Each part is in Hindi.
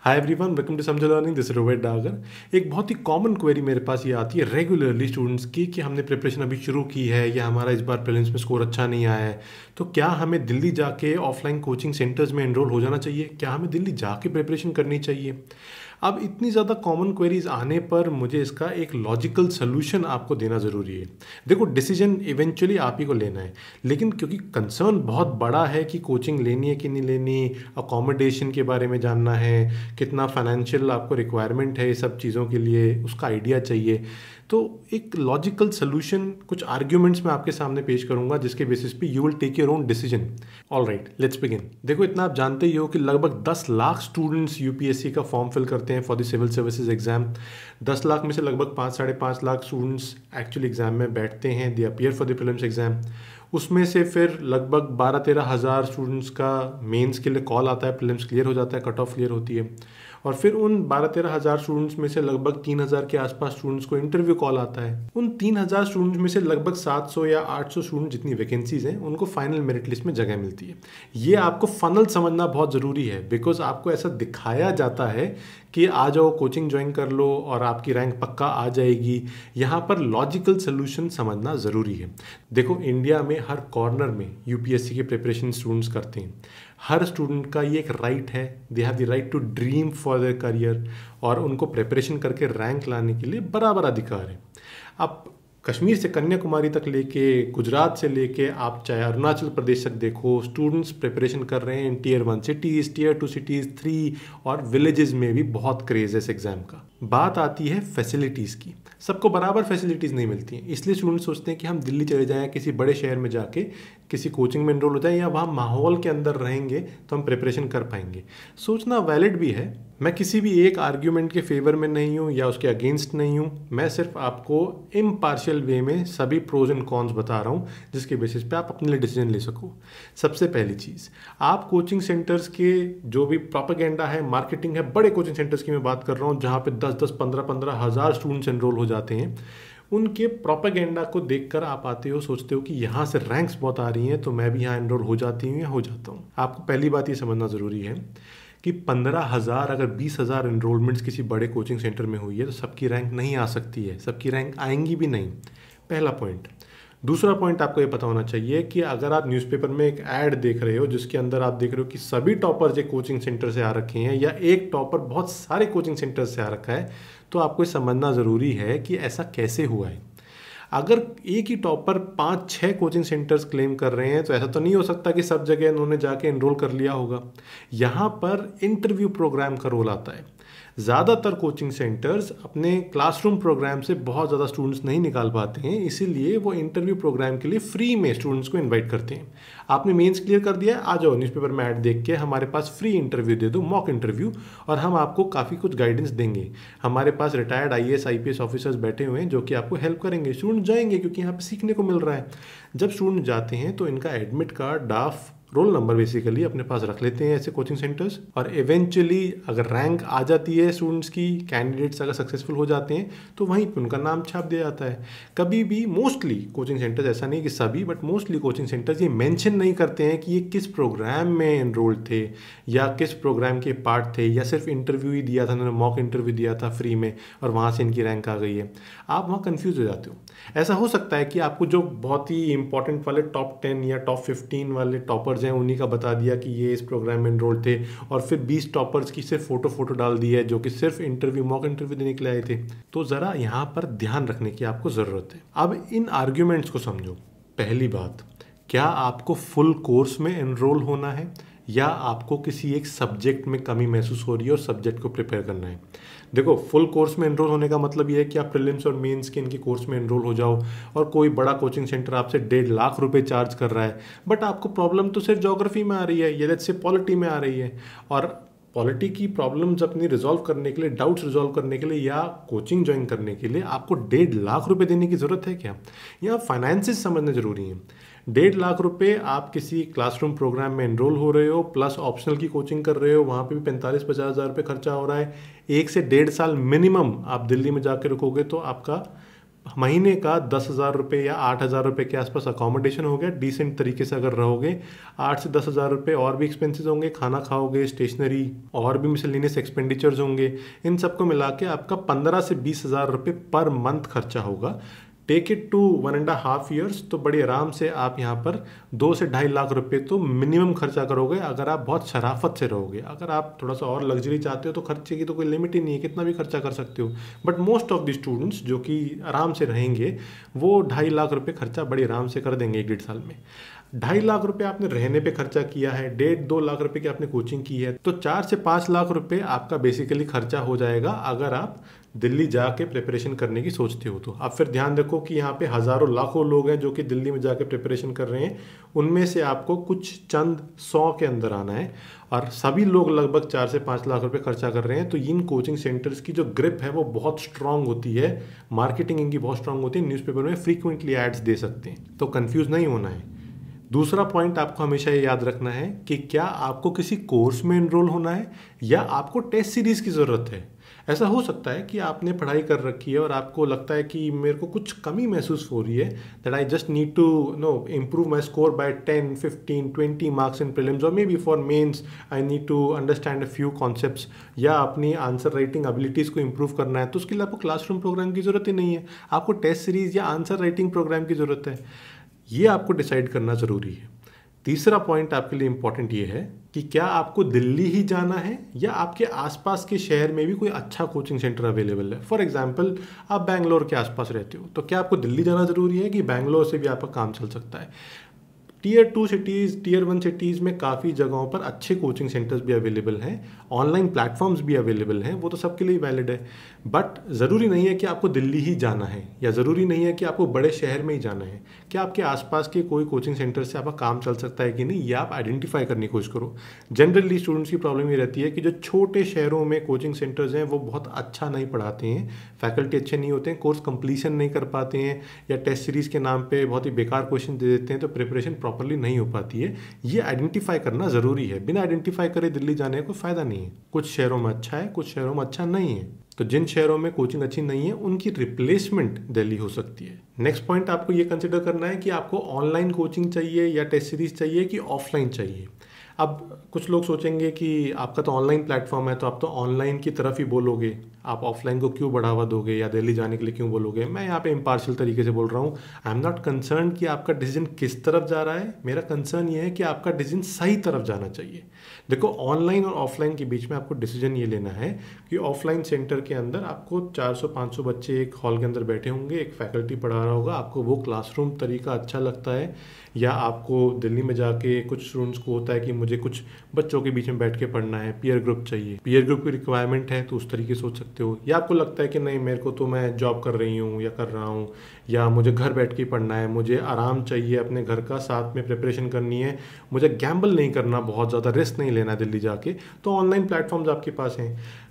हाय एवरीवन, वेलकम टू समझो learning. This is Rohit Dagar. एक बहुत ही कॉमन क्वेरी मेरे पास ये आती है रेगुलरली स्टूडेंट्स की कि हमने प्रिपरेशन अभी शुरू की है या हमारा इस बार प्रीलिम्स में स्कोर अच्छा नहीं आया है, तो क्या हमें दिल्ली जाके ऑफलाइन कोचिंग सेंटर्स में एनरोल हो जाना चाहिए? क्या हमें दिल्ली जाके प्रिपरेशन करनी चाहिए? अब इतनी ज़्यादा कॉमन क्वेरीज आने पर मुझे इसका एक लॉजिकल सोल्यूशन आपको देना ज़रूरी है। देखो, डिसीजन इवेंचुअली आप ही को लेना है, लेकिन क्योंकि कंसर्न बहुत बड़ा है कि कोचिंग लेनी है कि नहीं लेनी, अकोमोडेशन के बारे में जानना है, कितना फाइनेंशियल आपको रिक्वायरमेंट है, ये सब चीज़ों के लिए उसका आइडिया चाहिए। तो एक लॉजिकल सोल्यूशन, कुछ आर्ग्यूमेंट्स मैं आपके सामने पेश करूंगा जिसके बेसिस पे you will take your own decision. Alright, let's begin. देखो, इतना आप जानते ही हो कि लगभग 10 लाख स्टूडेंट्स यूपीएससी का फॉर्म फिल करते हैं for the civil services exam. 10 lakh में से लगभग 5-5.5 लाख स्टूडेंट्स एक्चुअली एग्जाम में बैठते हैं, दे appear for the prelims exam. उसमें से फिर लगभग 12-13 हज़ार स्टूडेंट्स का मेंस के लिए कॉल आता है, प्रीलिम्स क्लियर हो जाता है, कट ऑफ क्लियर होती है। और फिर उन 12-13 हज़ार स्टूडेंट्स में से लगभग 3,000 के आसपास स्टूडेंट्स को इंटरव्यू कॉल आता है। उन 3,000 स्टूडेंट्स में से लगभग 700 या 800 स्टूडेंट, जितनी वैकेंसीज हैं, उनको फाइनल मेरिट लिस्ट में जगह मिलती है। ये आपको फनल समझना बहुत ज़रूरी है, बिकॉज आपको ऐसा दिखाया जाता है कि आ जाओ, कोचिंग ज्वाइन कर लो और आपकी रैंक पक्का आ जाएगी। यहाँ पर लॉजिकल सोल्यूशन समझना ज़रूरी है। देखो, इंडिया में हर कॉर्नर में यूपीएससी के प्रिपरेशन स्टूडेंट्स करते हैं। हर स्टूडेंट का ये एक राइट है, they have the right to dream for their career, और उनको प्रिपरेशन करके रैंक लाने के लिए बराबर अधिकार है। अब कश्मीर से कन्याकुमारी तक लेके, गुजरात से लेके आप चाहे अरुणाचल प्रदेश तक देखो, स्टूडेंट्स प्रिपरेशन कर रहे हैं in tier 1 cities, tier 2 cities, 3 और विलेजेस में भी बहुत क्रेज है इस एग्ज़ाम का। बात आती है फैसिलिटीज़ की। सबको बराबर फैसिलिटीज़ नहीं मिलती हैं, इसलिए स्टूडेंट्स सोचते हैं कि हम दिल्ली चले जाएं, किसी बड़े शहर में जाके किसी कोचिंग में एनरोल हो जाएं, या वहाँ माहौल के अंदर रहेंगे तो हम प्रिपरेशन कर पाएंगे। सोचना वैलिड भी है। मैं किसी भी एक आर्ग्यूमेंट के फेवर में नहीं हूँ या उसके अगेंस्ट नहीं हूँ। मैं सिर्फ आपको इम्पार्शियल वे में सभी प्रोज एंड कॉन्स बता रहा हूँ, जिसके बेसिस पे आप अपने लिए डिसीजन ले सको। सबसे पहली चीज़, आप कोचिंग सेंटर्स के जो भी प्रोपेगेंडा है, मार्केटिंग है, बड़े कोचिंग सेंटर्स की मैं बात कर रहा हूँ जहाँ पे 10-10, 15-15 हज़ार स्टूडेंट्स एनरोल हो जाते हैं, उनके प्रोपेगेंडा को देखकर आप आते हो, सोचते हो कि यहाँ से रैंक्स बहुत आ रही हैं तो मैं भी यहाँ एनरोल हो जाती हूँ या हो जाता हूँ। आपको पहली बात ये समझना ज़रूरी है कि 15,000 अगर 20,000 एनरोलमेंट्स किसी बड़े कोचिंग सेंटर में हुई है तो सबकी रैंक नहीं आ सकती है, सबकी रैंक आएंगी भी नहीं। पहला पॉइंट। दूसरा पॉइंट आपको ये पता होना चाहिए कि अगर आप न्यूज़पेपर में एक ऐड देख रहे हो जिसके अंदर आप देख रहे हो कि सभी टॉपर्स एक कोचिंग सेंटर से आ रखे हैं, या एक टॉपर बहुत सारे कोचिंग सेंटर से आ रखा है, तो आपको समझना ज़रूरी है कि ऐसा कैसे हुआ है। अगर एक ही टॉपर 5-6 कोचिंग सेंटर्स क्लेम कर रहे हैं तो ऐसा तो नहीं हो सकता कि सब जगह उन्होंने जाके एनरोल कर लिया होगा। यहाँ पर इंटरव्यू प्रोग्राम का रोल आता है। ज़्यादातर कोचिंग सेंटर्स अपने क्लासरूम प्रोग्राम से बहुत ज़्यादा स्टूडेंट्स नहीं निकाल पाते हैं, इसीलिए वो इंटरव्यू प्रोग्राम के लिए फ्री में स्टूडेंट्स को इनवाइट करते हैं। आपने मेंस क्लियर कर दिया है, आ जाओ न्यूज़पेपर में ऐड देख के हमारे पास फ्री इंटरव्यू दे दो, मॉक इंटरव्यू, और हम आपको काफ़ी कुछ गाइडेंस देंगे। हमारे पास रिटायर्ड आईएएस आईपीएस ऑफिसर्स बैठे हुए हैं जो कि आपको हेल्प करेंगे। स्टूडेंट जाएंगे क्योंकि यहाँ पर सीखने को मिल रहा है। जब स्टूडेंट जाते हैं तो इनका एडमिट कार्ड, डाफ, रोल नंबर बेसिकली अपने पास रख लेते हैं ऐसे कोचिंग सेंटर्स, और इवेंचुअली अगर रैंक आ जाती है स्टूडेंट्स की, कैंडिडेट्स अगर सक्सेसफुल हो जाते हैं तो वहीं पे उनका नाम छाप दिया जाता है। कभी भी मोस्टली कोचिंग सेंटर्स, ऐसा नहीं कि सभी, बट मोस्टली कोचिंग सेंटर्स ये मेंशन नहीं करते हैं कि ये किस प्रोग्राम में एनरोल्ड थे या किस प्रोग्राम के पार्ट थे, या सिर्फ इंटरव्यू ही दिया था, उन्होंने मॉक इंटरव्यू दिया था फ्री में और वहाँ से इनकी रैंक आ गई है। आप वहाँ कन्फ्यूज हो जाते हो। ऐसा हो सकता है कि आपको जो बहुत ही इंपॉर्टेंट वाले टॉप 10 या टॉप 15 वाले टॉपर्स हैं उन्हीं का बता दिया कि ये इस प्रोग्राम में एनरोल्ड थे, और फिर 20 टॉपर्स की सिर्फ फोटो डाल दी है जो कि सिर्फ इंटरव्यू, मॉक इंटरव्यू देने के लिए आए थे। तो ज़रा यहाँ पर ध्यान रखने की आपको ज़रूरत है। अब इन आर्ग्यूमेंट्स को समझो। पहली बात, क्या आपको फुल कोर्स में एनरोल होना है या आपको किसी एक सब्जेक्ट में कमी महसूस हो रही है और सब्जेक्ट को प्रिपेयर करना है? देखो, फुल कोर्स में एनरोल होने का मतलब ये है कि आप प्रीलिम्स और मेंस के इनके कोर्स में एनरोल हो जाओ, और कोई बड़ा कोचिंग सेंटर आपसे 1.5 लाख रुपए चार्ज कर रहा है, बट आपको प्रॉब्लम तो सिर्फ ज्योग्राफी में आ रही है या लेट्स से पॉलिटी में आ रही है, और पॉलिटी की प्रॉब्लम्स अपनी रिजॉल्व करने के लिए, डाउट्स रिजॉल्व करने के लिए या कोचिंग ज्वाइन करने के लिए आपको 1.5 लाख रुपए देने की ज़रूरत है क्या? यहाँ फाइनेंसेस समझने ज़रूरी हैं। 1.5 लाख रुपए आप किसी क्लासरूम प्रोग्राम में एनरोल हो रहे हो, प्लस ऑप्शनल की कोचिंग कर रहे हो, वहाँ पे भी 45-50 हज़ार रुपये खर्चा हो रहा है। 1 से 1.5 साल मिनिमम आप दिल्ली में जाकर रुकोगे तो आपका महीने का 10,000 रुपये या 8,000 रुपये के आसपास अकोमोडेशन हो गया, डिसेंट तरीके से अगर रहोगे 8 से 10,000 रुपये और भी एक्सपेंसेस होंगे, खाना खाओगे, स्टेशनरी और भी मिसलेनियस एक्सपेंडिचर्स होंगे, इन सबको मिला के आपका 15 से 20,000 रुपये पर मंथ खर्चा होगा। टेक इट टू 1.5 years, तो बड़ी आराम से आप यहाँ पर 2 से 2.5 लाख रुपए तो मिनिमम खर्चा करोगे अगर आप बहुत शराफत से रहोगे। अगर आप थोड़ा सा और लग्जरी चाहते हो तो खर्चे की तो कोई लिमिट ही नहीं है, कितना भी खर्चा कर सकते हो। But most of the students जो कि आराम से रहेंगे वो 2.5 लाख रुपए खर्चा बड़ी आराम से कर देंगे 1-1.5 साल में। 2.5 लाख रुपए आपने रहने पे खर्चा किया है, 1.5-2 लाख रुपए की आपने कोचिंग की है, तो 4 से 5 लाख रुपए आपका बेसिकली खर्चा हो जाएगा अगर आप दिल्ली जाके प्रिपरेशन करने की सोचते हो तो। अब फिर ध्यान रखो कि यहाँ पे हज़ारों लाखों लोग हैं जो कि दिल्ली में जाके प्रिपरेशन कर रहे हैं, उनमें से आपको कुछ चंद 100 के अंदर आना है और सभी लोग लगभग 4 से 5 लाख रुपए खर्चा कर रहे हैं। तो इन कोचिंग सेंटर्स की जो ग्रिप है वो बहुत स्ट्रांग होती है, मार्केटिंग इनकी बहुत स्ट्रांग होती है, न्यूज़पेपर में फ्रीक्वेंटली एड्स दे सकते हैं, तो कंफ्यूज नहीं होना है। दूसरा पॉइंट आपको हमेशा ये याद रखना है कि क्या आपको किसी कोर्स में एनरोल होना है या आपको टेस्ट सीरीज की ज़रूरत है। ऐसा हो सकता है कि आपने पढ़ाई कर रखी है और आपको लगता है कि मेरे को कुछ कमी महसूस हो रही है, that I just need to improve my score by 10, 15, 20 marks in prelims, और maybe for mains I need to understand a few concepts, या अपनी आंसर राइटिंग एबिलिटीज़ को इम्प्रूव करना है, तो उसके लिए आपको क्लासरूम प्रोग्राम की ज़रूरत ही नहीं है, आपको टेस्ट सीरीज या आंसर राइटिंग प्रोग्राम की ज़रूरत है। ये आपको डिसाइड करना ज़रूरी है। तीसरा पॉइंट आपके लिए इंपॉर्टेंट ये है कि क्या आपको दिल्ली ही जाना है या आपके आसपास के शहर में भी कोई अच्छा कोचिंग सेंटर अवेलेबल है। फॉर एग्जांपल आप बैंगलोर के आसपास रहते हो, तो क्या आपको दिल्ली जाना ज़रूरी है कि बैंगलोर से भी आपका काम चल सकता है। Tier 2 सिटीज़, Tier 1 सिटीज़ में काफ़ी जगहों पर अच्छे कोचिंग सेंटर्स भी अवेलेबल हैं, ऑनलाइन प्लेटफॉर्म्स भी अवेलेबल हैं, वो तो सबके लिए वैलिड है। बट ज़रूरी नहीं है कि आपको दिल्ली ही जाना है या ज़रूरी नहीं है कि आपको बड़े शहर में ही जाना है। क्या आपके आसपास के कोई कोचिंग सेंटर से आपका काम चल सकता है कि नहीं, ये आप आइडेंटिफाई करने की कोशिश करो। जनरली स्टूडेंट्स की प्रॉब्लम ये रहती है कि जो छोटे शहरों में कोचिंग सेंटर्स हैं वो बहुत अच्छा नहीं पढ़ाते हैं, फैकल्टी अच्छे नहीं होते हैं, कोर्स कंप्लीशन नहीं कर पाते हैं, या टेस्ट सीरीज़ के नाम पे बहुत ही बेकार क्वेश्चन दे देते हैं, तो प्रिपरेशन प्रॉपर्ली नहीं हो पाती है। ये आइडेंटिफाई करना ज़रूरी है, बिना आइडेंटिफाई करे दिल्ली जाने का कोई फ़ायदा नहीं है। कुछ शहरों में अच्छा है, कुछ शहरों में अच्छा नहीं है, तो जिन शहरों में कोचिंग अच्छी नहीं है उनकी रिप्लेसमेंट दिल्ली हो सकती है। नेक्स्ट पॉइंट आपको ये कंसिडर करना है कि आपको ऑनलाइन कोचिंग चाहिए या टेस्ट सीरीज चाहिए कि ऑफलाइन चाहिए। अब कुछ लोग सोचेंगे कि आपका तो ऑनलाइन प्लेटफॉर्म है तो आप तो ऑनलाइन की तरफ ही बोलोगे, आप ऑफलाइन को क्यों बढ़ावा दोगे या दिल्ली जाने के लिए क्यों बोलोगे। मैं यहाँ पे इम्पार्शियल तरीके से बोल रहा हूँ। आई एम नॉट कंसर्न कि आपका डिसीजन किस तरफ जा रहा है, मेरा कंसर्न ये है कि आपका डिसीजन सही तरफ जाना चाहिए। देखो, ऑनलाइन और ऑफलाइन के बीच में आपको डिसीजन ये लेना है कि ऑफलाइन सेंटर के अंदर आपको 400-500 बच्चे एक हॉल के अंदर बैठे होंगे, एक फैकल्टी पढ़ा रहा होगा, आपको वो क्लासरूम तरीका अच्छा लगता है, या आपको दिल्ली में जाके कुछ स्टूडेंट्स को होता है कि मुझे कुछ बच्चों के बीच में बैठ के पढ़ना है, पीयर ग्रुप चाहिए, पीयर ग्रुप की रिक्वायरमेंट है, तो उस तरीके से सोच सकते हो। या आपको लगता है कि नहीं, मेरे को तो मैं जॉब कर रही हूँ या कर रहा हूँ, या मुझे घर बैठ के पढ़ना है, मुझे आराम चाहिए अपने घर का, साथ में प्रिपरेशन करनी है, मुझे गैम्बल नहीं करना, बहुत ज़्यादा रिस्क नहीं लेना दिल्ली जाके, तो ऑनलाइन प्लेटफॉर्म्स आपके पास हैं।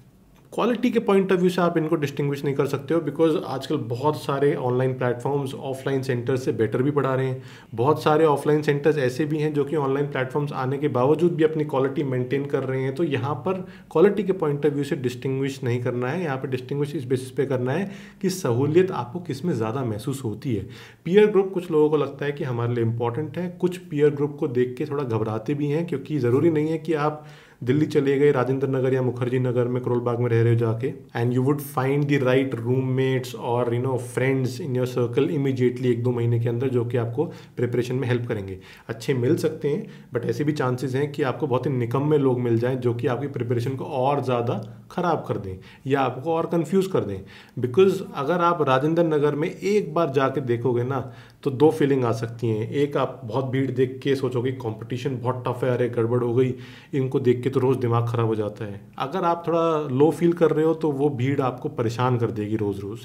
क्वालिटी के पॉइंट ऑफ व्यू से आप इनको डिस्टिंग्विश नहीं कर सकते हो, बिकॉज आजकल बहुत सारे ऑनलाइन प्लेटफॉर्म्स ऑफलाइन सेंटर्स से बेटर भी पढ़ा रहे हैं। बहुत सारे ऑफलाइन सेंटर्स ऐसे भी हैं जो कि ऑनलाइन प्लेटफॉर्म्स आने के बावजूद भी अपनी क्वालिटी मेंटेन कर रहे हैं। तो यहाँ पर क्वालिटी के पॉइंट ऑफ व्यू से डिस्टिंग्विश नहीं करना है, यहाँ पर डिस्टिंग्विश इस बेसिस पे करना है कि सहूलियत आपको किस में ज़्यादा महसूस होती है। पीयर ग्रुप कुछ लोगों को लगता है कि हमारे लिए इंपॉर्टेंट है, कुछ पीयर ग्रुप को देख के थोड़ा घबराते भी हैं, क्योंकि ज़रूरी नहीं है कि आप दिल्ली चले गए राजेंद्र नगर या मुखर्जी नगर में करोल बाग में रह रहे हो जाके, and you would find the right roommates और friends in your circle immediately 1-2 महीने के अंदर, जो कि आपको प्रिपरेशन में हेल्प करेंगे। अच्छे मिल सकते हैं, बट ऐसे भी चांसेस हैं कि आपको बहुत ही निकम्मे लोग मिल जाएं जो कि आपकी प्रिपरेशन को और ज़्यादा ख़राब कर दें या आपको और कंफ्यूज कर दें। बिकॉज अगर आप राजेंद्र नगर में एक बार जाके देखोगे ना, तो 2 फीलिंग आ सकती हैं। एक, आप बहुत भीड़ देख के सोचोगे कंपटीशन बहुत टफ है, अरे गड़बड़ हो गई, इनको देख के तो रोज़ दिमाग ख़राब हो जाता है। अगर आप थोड़ा लो फील कर रहे हो तो वो भीड़ आपको परेशान कर देगी रोज़ रोज़।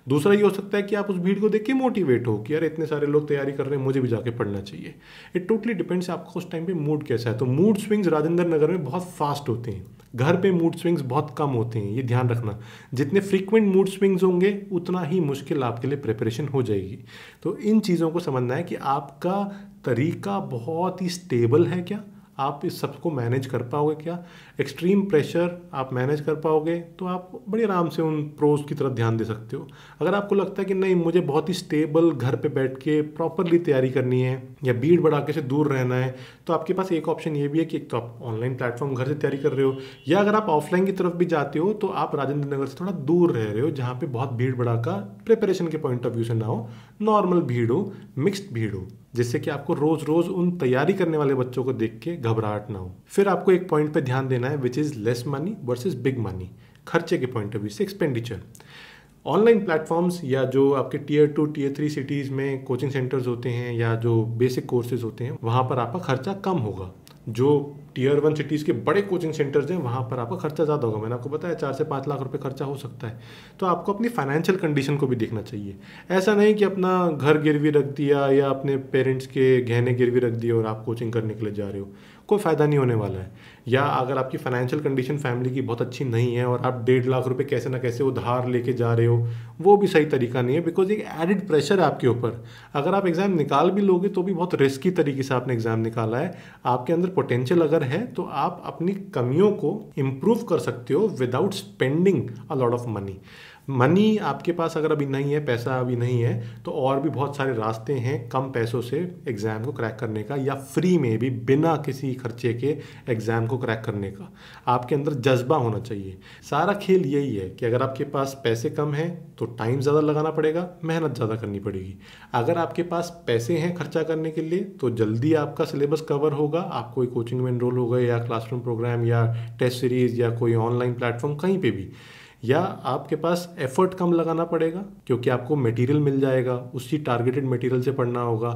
दूसरा ये हो सकता है कि आप उस भीड़ को देख के मोटिवेट हो कि यार इतने सारे लोग तैयारी कर रहे हैं, मुझे भी जाके पढ़ना चाहिए। इट टोटली डिपेंड्स आपका उस टाइम पे मूड कैसा है। तो मूड स्विंग्स राजेंद्र नगर में बहुत फास्ट होते हैं, घर पे मूड स्विंग्स बहुत कम होते हैं, ये ध्यान रखना। जितने फ्रीक्वेंट मूड स्विंग्स होंगे उतना ही मुश्किल आपके लिए प्रिपरेशन हो जाएगी। तो इन चीज़ों को समझना है कि आपका तरीका बहुत ही स्टेबल है क्या, आप इस सबको मैनेज कर पाओगे क्या, एक्सट्रीम प्रेशर आप मैनेज कर पाओगे तो आप बड़ी आराम से उन प्रोज की तरफ ध्यान दे सकते हो। अगर आपको लगता है कि नहीं, मुझे बहुत ही स्टेबल घर पे बैठ के प्रॉपरली तैयारी करनी है या भीड़ भड़ाके से दूर रहना है, तो आपके पास एक ऑप्शन ये भी है कि एक तो आप ऑनलाइन प्लेटफॉर्म घर से तैयारी कर रहे हो, या अगर आप ऑफलाइन की तरफ भी जाते हो तो आप राजेंद्र नगर से थोड़ा दूर रह रहे हो, जहाँ पे बहुत भीड़ भड़ाका प्रिपरेशन के पॉइंट ऑफ व्यू से ना हो, नॉर्मल भीड़ हो, मिक्स्ड भीड़ हो, जिससे कि आपको रोज रोज उन तैयारी करने वाले बच्चों को देख के घबराहट ना हो। फिर आपको एक पॉइंट पे ध्यान देना है, which is less money versus big money, खर्चे के पॉइंट ऑफ व्यू से, एक्सपेंडिचर। ऑनलाइन प्लेटफॉर्म्स या जो आपके टीयर 2 टीयर 3 सिटीज़ में कोचिंग सेंटर्स होते हैं या जो बेसिक कोर्सेज होते हैं, वहाँ पर आपका खर्चा कम होगा। जो टीयर 1 सिटीज़ के बड़े कोचिंग सेंटर्स हैं वहाँ पर आपका खर्चा ज़्यादा होगा। मैंने आपको बताया 4 से 5 लाख रुपए खर्चा हो सकता है। तो आपको अपनी फाइनेंशियल कंडीशन को भी देखना चाहिए। ऐसा नहीं कि अपना घर गिरवी रख दिया या अपने पेरेंट्स के गहने गिरवी रख दिए और आप कोचिंग करने के लिए जा रहे हो, कोई फ़ायदा नहीं होने वाला है। या अगर आपकी फाइनेंशियल कंडीशन फैमिली की बहुत अच्छी नहीं है और आप 1.5 लाख रुपए कैसे ना कैसे उधार लेके जा रहे हो, वो भी सही तरीका नहीं है, बिकॉज एक एडिड प्रेशर है आपके ऊपर। अगर आप एग्ज़ाम निकाल भी लोगे तो भी बहुत रिस्की तरीके से आपने एग्ज़ाम निकाला है। आपके अंदर पोटेंशियल अगर है तो आप अपनी कमियों को इम्प्रूव कर सकते हो without spending a lot of money. Money आपके पास अगर अभी नहीं है, पैसा अभी नहीं है, तो और भी बहुत सारे रास्ते हैं कम पैसों से एग्ज़ाम को क्रैक करने का, या फ्री में भी बिना किसी खर्चे के एग्ज़ाम को क्रैक करने का। आपके अंदर जज्बा होना चाहिए। सारा खेल यही है कि अगर आपके पास पैसे कम हैं तो टाइम ज़्यादा लगाना पड़ेगा, मेहनत ज़्यादा करनी पड़ेगी। अगर आपके पास पैसे हैं खर्चा करने के लिए तो जल्दी आपका सिलेबस कवर होगा, आप कोई कोचिंग में एनरोल हो गए या क्लासरूम प्रोग्राम या टेस्ट सीरीज़ या कोई ऑनलाइन प्लेटफॉर्म कहीं पे भी, या आपके पास एफर्ट कम लगाना पड़ेगा क्योंकि आपको मटेरियल मिल जाएगा, उसी टारगेटेड मटेरियल से पढ़ना होगा।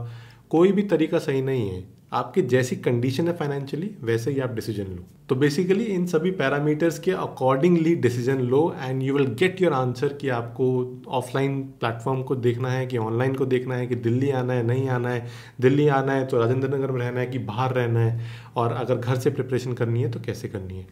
कोई भी तरीका सही नहीं है। आपकी जैसी कंडीशन है फाइनेंशियली वैसे ही आप डिसीजन लो। तो बेसिकली इन सभी पैरामीटर्स के accordingly decision low and you will get your answer कि आपको ऑफलाइन प्लेटफॉर्म को देखना है कि ऑनलाइन को देखना है, कि दिल्ली आना है नहीं आना है, दिल्ली आना है तो राजेंद्र नगर में रहना है कि बाहर रहना है, और अगर घर से प्रिपरेशन करनी है तो कैसे करनी है।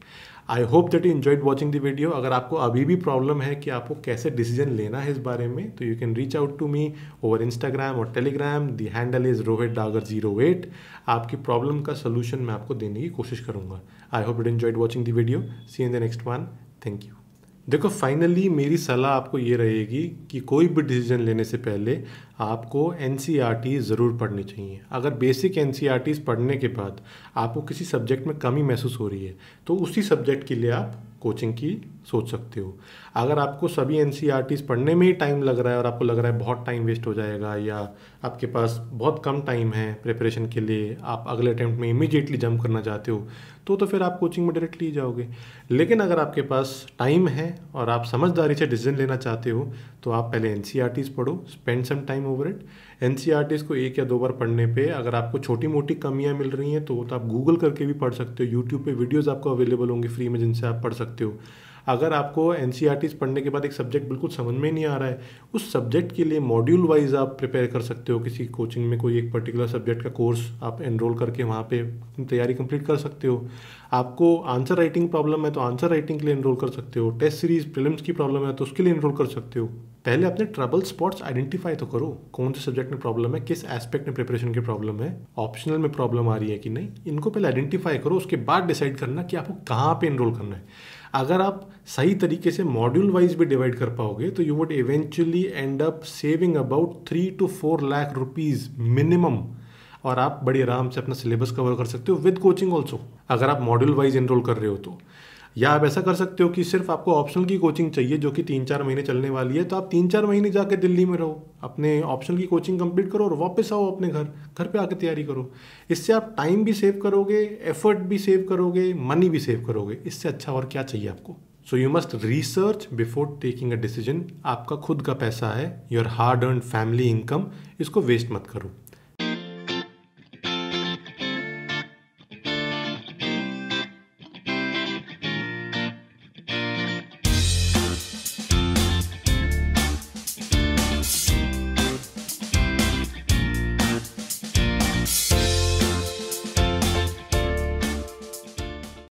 I hope that you enjoyed watching the video. अगर आपको अभी भी प्रॉब्लम है कि आपको कैसे डिसीजन लेना है इस बारे में, तो you can reach out to me over Instagram और Telegram. The handle is rohitdagar08। आपकी प्रॉब्लम का सोल्यूशन मैं आपको देने की कोशिश करूंगा। I hope you enjoyed watching the video. See in the next one. Thank you. देखो, फाइनली मेरी सलाह आपको ये रहेगी कि कोई भी डिसीजन लेने से पहले आपको एनसीईआरटी ज़रूर पढ़नी चाहिए। अगर बेसिक एनसीईआरटीज़ पढ़ने के बाद आपको किसी सब्जेक्ट में कमी महसूस हो रही है तो उसी सब्जेक्ट के लिए आप कोचिंग की सोच सकते हो। अगर आपको सभी एनसीईआरटीज़ पढ़ने में ही टाइम लग रहा है और आपको लग रहा है बहुत टाइम वेस्ट हो जाएगा, या आपके पास बहुत कम टाइम है प्रिपरेशन के लिए, आप अगले अटैम्प्ट में इमीडिएटली जंप करना चाहते हो, तो फिर आप कोचिंग में डायरेक्टली जाओगे। लेकिन अगर आपके पास टाइम है और आप समझदारी से डिसीजन लेना चाहते हो तो आप पहले एनसीईआरटीज़ पढ़ो, spend some time over it. NCERTs को 1 या 2 बार पढ़ने पे अगर आपको छोटी मोटी कमियां मिल रही हैं तो आप गूगल करके भी पढ़ सकते हो। यूट्यूब पे वीडियोस आपको अवेलेबल होंगे फ्री में जिनसे आप पढ़ सकते हो। अगर आपको एनसीईआरटीज़ पढ़ने के बाद एक सब्जेक्ट बिल्कुल समझ में नहीं आ रहा है, उस सब्जेक्ट के लिए मॉड्यूल वाइज आप प्रिपेयर कर सकते हो। किसी कोचिंग में कोई एक पर्टिकुलर सब्जेक्ट का कोर्स आप एनरोल करके वहाँ पे तैयारी कंप्लीट कर सकते हो। आपको आंसर राइटिंग प्रॉब्लम है तो आंसर राइटिंग के लिए एनरोल कर सकते हो। टेस्ट सीरीज प्रीलिम्स की प्रॉब्लम है तो उसके लिए एनरोल कर सकते हो। पहले अपने ट्रबल स्पॉट्स आइडेंटिफाई तो करो, कौन से सब्जेक्ट में प्रॉब्लम है, किस एस्पेक्ट में प्रिपरेशन की प्रॉब्लम है, ऑप्शनल में प्रॉब्लम आ रही है कि नहीं, इनको पहले आइडेंटिफाई करो। उसके बाद डिसाइड करना कि आपको कहाँ पे एनरोल करना है। अगर आप सही तरीके से मॉड्यूल वाइज भी डिवाइड कर पाओगे तो you would eventually and up saving about 3 to 4 lakh rupees minimum, और आप बड़ी आराम से अपना सिलेबस कवर कर सकते हो विद कोचिंग ऑल्सो, अगर आप मॉड्यूल वाइज एनरोल कर रहे हो तो। या आप ऐसा कर सकते हो कि सिर्फ आपको ऑप्शनल की कोचिंग चाहिए जो कि 3-4 महीने चलने वाली है, तो आप 3-4 महीने जाके दिल्ली में रहो, अपने ऑप्शनल की कोचिंग कंप्लीट करो और वापस आओ अपने घर पे आके तैयारी करो। इससे आप टाइम भी सेव करोगे, एफर्ट भी सेव करोगे, मनी भी सेव करोगे। इससे अच्छा और क्या चाहिए आपको। So you must research before taking a decision. आपका खुद का पैसा है, your hard earn family income, इसको वेस्ट मत करो।